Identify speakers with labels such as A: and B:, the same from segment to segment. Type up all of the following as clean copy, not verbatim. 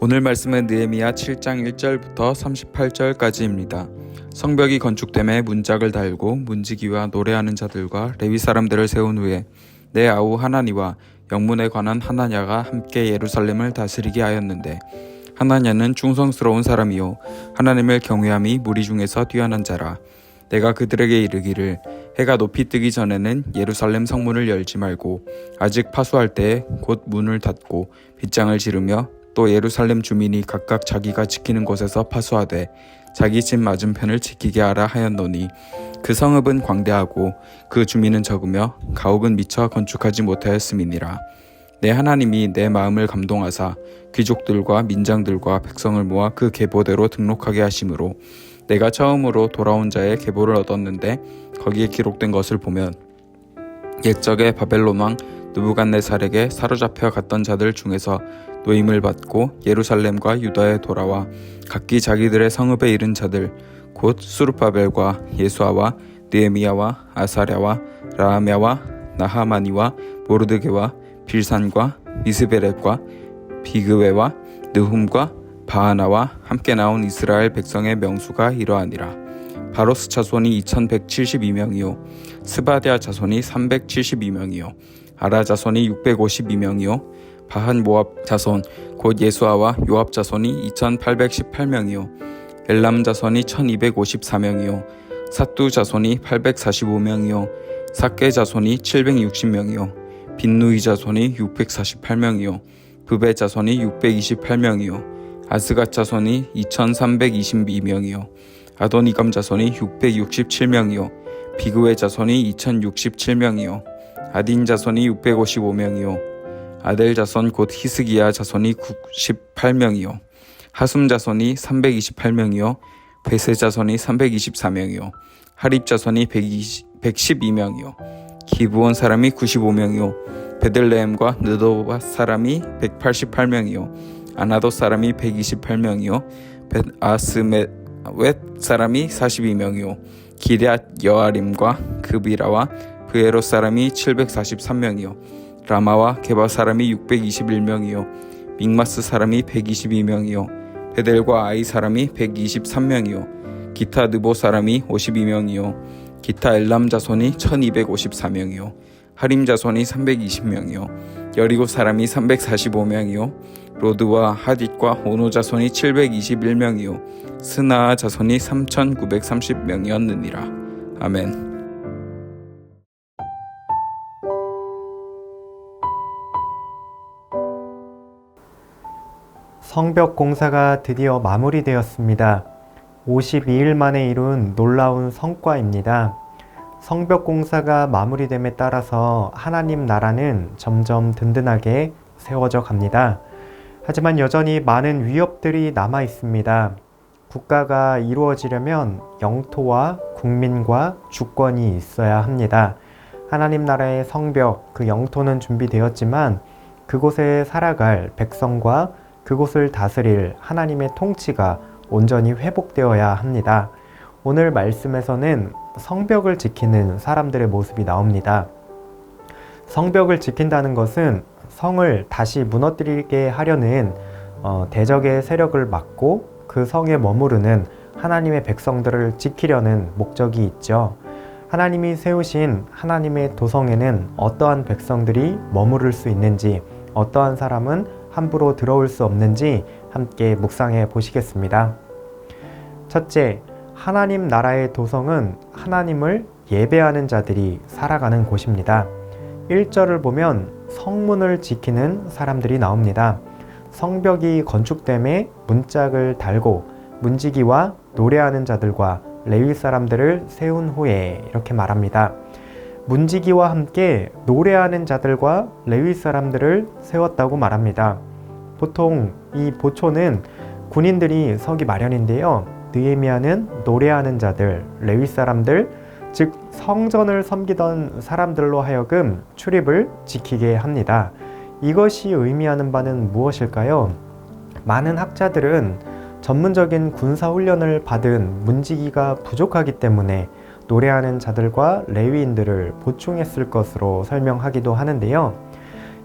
A: 오늘 말씀은 느헤미야 7장 1절부터 38절까지입니다. 성벽이 건축됨에 문짝을 달고 문지기와 노래하는 자들과 레위 사람들을 세운 후에 내 아우 하나니와 영문에 관한 하나냐가 함께 예루살렘을 다스리게 하였는데, 하나냐는 충성스러운 사람이요 하나님을 경외함이 무리 중에서 뛰어난 자라. 내가 그들에게 이르기를 해가 높이 뜨기 전에는 예루살렘 성문을 열지 말고 아직 파수할 때에 곧 문을 닫고 빗장을 지르며 또 예루살렘 주민이 각각 자기가 지키는 곳에서 파수하되 자기 집 맞은편을 지키게 하라 하였노니, 그 성읍은 광대하고 그 주민은 적으며 가옥은 미처 건축하지 못하였음이니라. 내 하나님이 내 마음을 감동하사 귀족들과 민장들과 백성을 모아 그 계보대로 등록하게 하심으로 내가 처음으로 돌아온 자의 계보를 얻었는데, 거기에 기록된 것을 보면 옛적에 바벨론 왕 느부갓네살에게 사로잡혀 갔던 자들 중에서 노임을 받고 예루살렘과 유다에 돌아와 각기 자기들의 성읍에 이른 자들, 곧 수르바벨과 예수아와 느헤미야와 아사랴와 라하랴와 나하마니와 모르드게와 빌산과 미스베렛과 비그웨와 느훔과 바하나와 함께 나온 이스라엘 백성의 명수가 이러하니라. 바로스 자손이 2172명이요 스바랴 자손이 372명이요 아라 자손이 652명이요 바한 모압 자손 곧 예수아와 요압 자손이 2818명이요 엘람 자손이 1254명이요 삿두 자손이 845명이요 삭게 자손이 760명이요 빈누이 자손이 648명이요 브베 자손이 628명이요 아스갓 자손이 2322명이요 아도니감 자손이 667명이요 비그웨 자손이 2067명이요 아딘 자손이 655명이요 아델 자손 곧 히스기야 자손이 98명이요 하숨 자손이 328명이요 베세 자손이 324명이요 하립 자손이 112명이요 기브온 사람이 95명이요 베들레헴과 느도바 사람이 188명이요 아나도 사람이 128명이요 벳아스메웻 사람이 42명이요 기럇 여아림과 그비라와 브에롯 사람이 743명이요 라마와 게바 사람이 621명이요 믹마스 사람이 122명이요 베델과 아이 사람이 123명이요 기타 느보 사람이 52명이요 기타 엘람 자손이 1254명이요 하림 자손이 320명이요 여리고 사람이 345명이요 로드와 하딧과 오노 자손이 721명이요 스나아 자손이 3930명이었느니라. 아멘.
B: 성벽 공사가 드디어 마무리되었습니다. 52일 만에 이룬 놀라운 성과입니다. 성벽 공사가 마무리됨에 따라서 하나님 나라는 점점 든든하게 세워져 갑니다. 하지만 여전히 많은 위협들이 남아 있습니다. 국가가 이루어지려면 영토와 국민과 주권이 있어야 합니다. 하나님 나라의 성벽, 그 영토는 준비되었지만 그곳에 살아갈 백성과 그곳을 다스릴 하나님의 통치가 온전히 회복되어야 합니다. 오늘 말씀에서는 성벽을 지키는 사람들의 모습이 나옵니다. 성벽을 지킨다는 것은 성을 다시 무너뜨리게 하려는 대적의 세력을 막고 그 성에 머무르는 하나님의 백성들을 지키려는 목적이 있죠. 하나님이 세우신 하나님의 도성에는 어떠한 백성들이 머무를 수 있는지, 어떠한 사람은 함부로 들어올 수 없는지 함께 묵상해 보시겠습니다. 첫째, 하나님 나라의 도성은 하나님을 예배하는 자들이 살아가는 곳입니다. 1절을 보면 성문을 지키는 사람들이 나옵니다. 성벽이 건축됨에 문짝을 달고 문지기와 노래하는 자들과 레위 사람들을 세운 후에 이렇게 말합니다. 문지기와 함께 노래하는 자들과 레위 사람들을 세웠다고 말합니다. 보통 이 보초는 군인들이 서기 마련인데요. 느헤미야는 노래하는 자들, 레위 사람들, 즉 성전을 섬기던 사람들로 하여금 출입을 지키게 합니다. 이것이 의미하는 바는 무엇일까요? 많은 학자들은 전문적인 군사훈련을 받은 문지기가 부족하기 때문에 노래하는 자들과 레위인들을 보충했을 것으로 설명하기도 하는데요.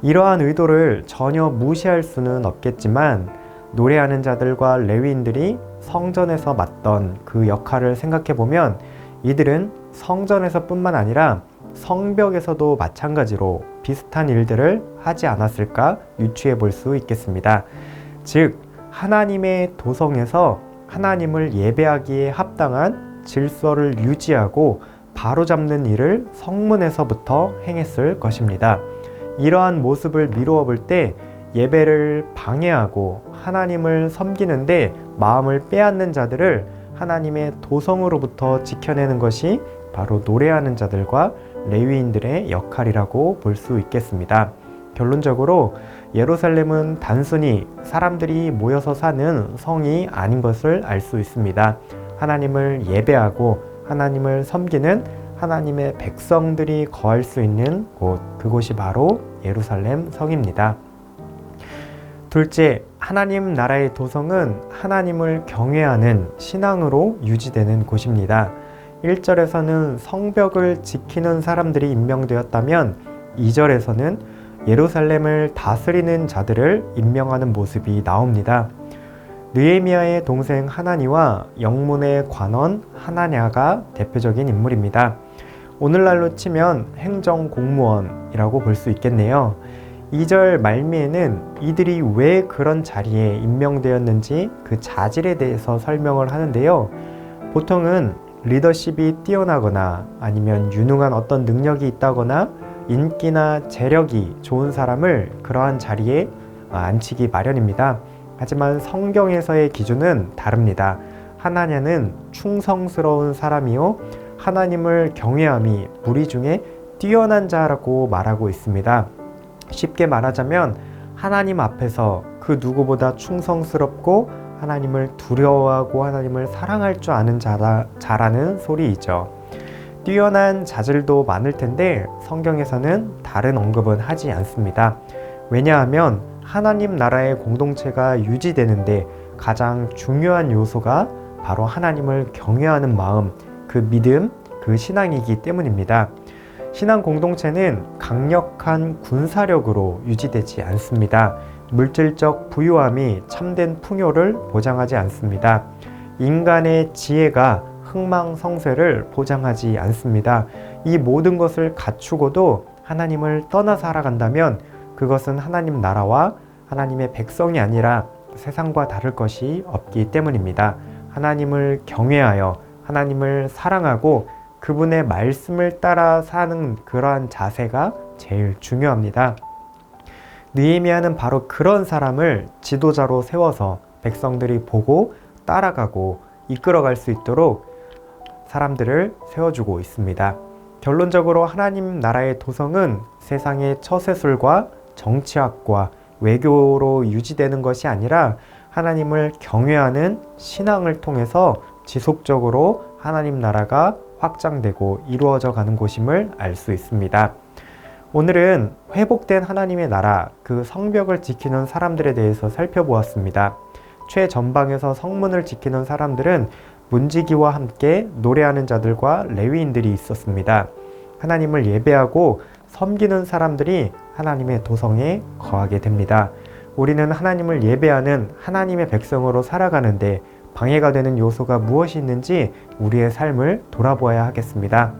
B: 이러한 의도를 전혀 무시할 수는 없겠지만 노래하는 자들과 레위인들이 성전에서 맡던 그 역할을 생각해 보면 이들은 성전에서 뿐만 아니라 성벽에서도 마찬가지로 비슷한 일들을 하지 않았을까 유추해 볼 수 있겠습니다. 즉, 하나님의 도성에서 하나님을 예배하기에 합당한 질서를 유지하고 바로잡는 일을 성문에서부터 행했을 것입니다. 이러한 모습을 미루어 볼 때 예배를 방해하고 하나님을 섬기는데 마음을 빼앗는 자들을 하나님의 도성으로부터 지켜내는 것이 바로 노래하는 자들과 레위인들의 역할이라고 볼 수 있겠습니다. 결론적으로 예루살렘은 단순히 사람들이 모여서 사는 성이 아닌 것을 알 수 있습니다. 하나님을 예배하고 하나님을 섬기는 하나님의 백성들이 거할 수 있는 곳, 그곳이 바로 예루살렘 성입니다. 둘째, 하나님 나라의 도성은 하나님을 경외하는 신앙으로 유지되는 곳입니다. 1절에서는 성벽을 지키는 사람들이 임명되었다면 2절에서는 예루살렘을 다스리는 자들을 임명하는 모습이 나옵니다. 느헤미야의 동생 하나니와 영문의 관원 하나냐가 대표적인 인물입니다. 오늘날로 치면 행정공무원이라고 볼 수 있겠네요. 2절 말미에는 이들이 왜 그런 자리에 임명되었는지 그 자질에 대해서 설명을 하는데요. 보통은 리더십이 뛰어나거나 아니면 유능한 어떤 능력이 있다거나 인기나 재력이 좋은 사람을 그러한 자리에 앉히기 마련입니다. 하지만 성경에서의 기준은 다릅니다. 하나냐는 충성스러운 사람이요 하나님을 경외함이 무리 중에 뛰어난 자라고 말하고 있습니다. 쉽게 말하자면 하나님 앞에서 그 누구보다 충성스럽고 하나님을 두려워하고 하나님을 사랑할 줄 아는 자라는 소리이죠. 뛰어난 자질도 많을 텐데 성경에서는 다른 언급은 하지 않습니다. 왜냐하면 하나님 나라의 공동체가 유지되는데 가장 중요한 요소가 바로 하나님을 경외하는 마음, 그 믿음, 그 신앙이기 때문입니다. 신앙 공동체는 강력한 군사력으로 유지되지 않습니다. 물질적 부유함이 참된 풍요를 보장하지 않습니다. 인간의 지혜가 흥망성쇠를 보장하지 않습니다. 이 모든 것을 갖추고도 하나님을 떠나 살아간다면 그것은 하나님 나라와 하나님의 백성이 아니라 세상과 다를 것이 없기 때문입니다. 하나님을 경외하여 하나님을 사랑하고 그분의 말씀을 따라 사는 그러한 자세가 제일 중요합니다. 느헤미야는 바로 그런 사람을 지도자로 세워서 백성들이 보고 따라가고 이끌어갈 수 있도록 사람들을 세워주고 있습니다. 결론적으로 하나님 나라의 도성은 세상의 처세술과 정치학과 외교로 유지되는 것이 아니라 하나님을 경외하는 신앙을 통해서 지속적으로 하나님 나라가 확장되고 이루어져 가는 곳임을 알 수 있습니다. 오늘은 회복된 하나님의 나라, 그 성벽을 지키는 사람들에 대해서 살펴보았습니다. 최전방에서 성문을 지키는 사람들은 문지기와 함께 노래하는 자들과 레위인들이 있었습니다. 하나님을 예배하고 섬기는 사람들이 하나님의 도성에 거하게 됩니다. 우리는 하나님을 예배하는 하나님의 백성으로 살아가는데 방해가 되는 요소가 무엇이 있는지 우리의 삶을 돌아보아야 하겠습니다.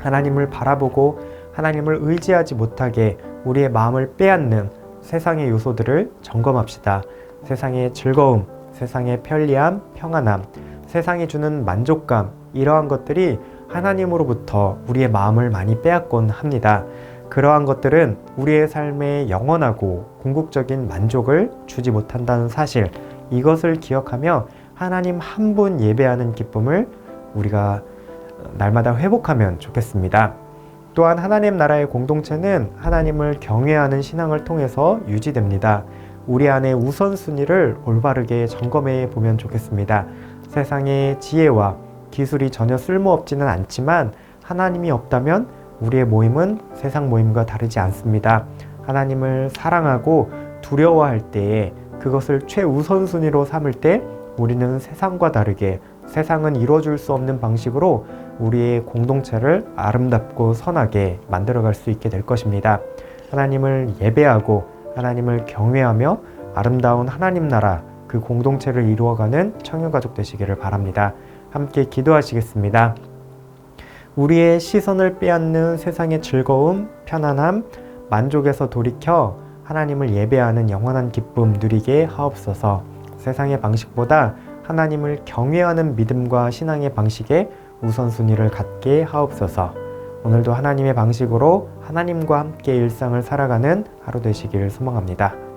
B: 하나님을 바라보고 하나님을 의지하지 못하게 우리의 마음을 빼앗는 세상의 요소들을 점검합시다. 세상의 즐거움, 세상의 편리함, 평안함, 세상이 주는 만족감, 이러한 것들이 하나님으로부터 우리의 마음을 많이 빼앗곤 합니다. 그러한 것들은 우리의 삶에 영원하고 궁극적인 만족을 주지 못한다는 사실, 이것을 기억하며 하나님 한 분 예배하는 기쁨을 우리가 날마다 회복하면 좋겠습니다. 또한 하나님 나라의 공동체는 하나님을 경외하는 신앙을 통해서 유지됩니다. 우리 안에 우선순위를 올바르게 점검해 보면 좋겠습니다. 세상의 지혜와 기술이 전혀 쓸모없지는 않지만 하나님이 없다면 우리의 모임은 세상 모임과 다르지 않습니다. 하나님을 사랑하고 두려워할 때에 그것을 최우선순위로 삼을 때 우리는 세상과 다르게 세상은 이루어줄 수 없는 방식으로 우리의 공동체를 아름답고 선하게 만들어갈 수 있게 될 것입니다. 하나님을 예배하고 하나님을 경외하며 아름다운 하나님 나라, 그 공동체를 이루어가는 청년가족 되시기를 바랍니다. 함께 기도하시겠습니다. 우리의 시선을 빼앗는 세상의 즐거움, 편안함, 만족에서 돌이켜 하나님을 예배하는 영원한 기쁨 누리게 하옵소서. 세상의 방식보다 하나님을 경외하는 믿음과 신앙의 방식에 우선순위를 갖게 하옵소서. 오늘도 하나님의 방식으로 하나님과 함께 일상을 살아가는 하루 되시기를 소망합니다.